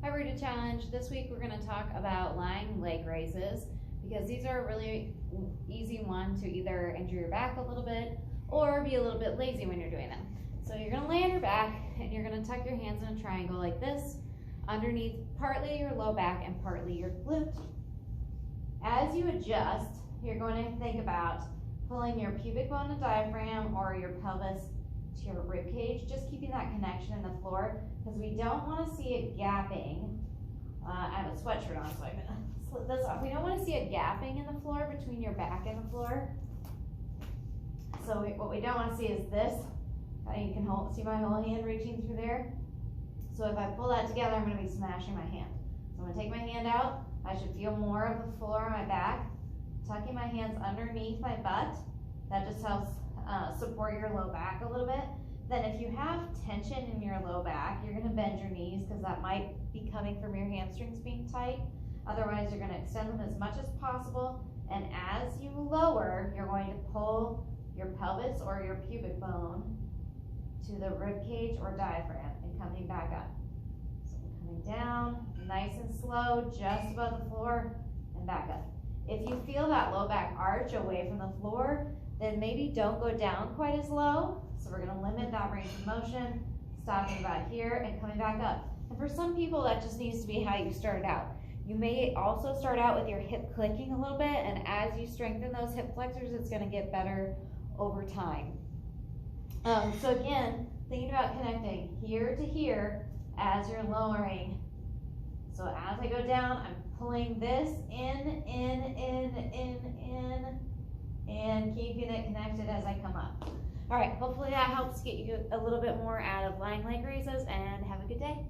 Hi, Rita Challenge. This week we're going to talk about lying leg raises because these are a really easy one to either injure your back a little bit or be a little bit lazy when you're doing them. So you're going to lay on your back and you're going to tuck your hands in a triangle like this underneath partly your low back and partly your glute. As you adjust, you're going to think about pulling your pubic bone and diaphragm or your pelvis to your rib cage, just keeping that connection in the floor because we don't want to see it gapping. I have a sweatshirt on, so I'm going to slip this off. We don't want to see it gapping in the floor between your back and the floor. So what we don't want to see is this. You can see my whole hand reaching through there. So if I pull that together, I'm going to be smashing my hand. So I'm going to take my hand out. I should feel more of the floor on my back. Tucking my hands underneath my butt. That just helps support your low back a little bit. Then if you have tension in your low back, you're going to bend your knees because that might be coming from your hamstrings being tight. Otherwise, you're going to extend them as much as possible. And as you lower, you're going to pull your pelvis or your pubic bone to the rib cage or diaphragm and coming back up. So I'm coming down, nice and slow, just above the floor and back up. If you feel that low back arch away from the floor, then maybe don't go down quite as low. So we're going to limit that range of motion, stopping about here and coming back up. And for some people, that just needs to be how you started out. You may also start out with your hip clicking a little bit, and as you strengthen those hip flexors, it's going to get better over time. So again, thinking about connecting here to here as you're lowering. So as I go down, I'm pulling this in, and keeping it connected as I come up. All right, hopefully that helps get you a little bit more out of lying leg raises, and have a good day.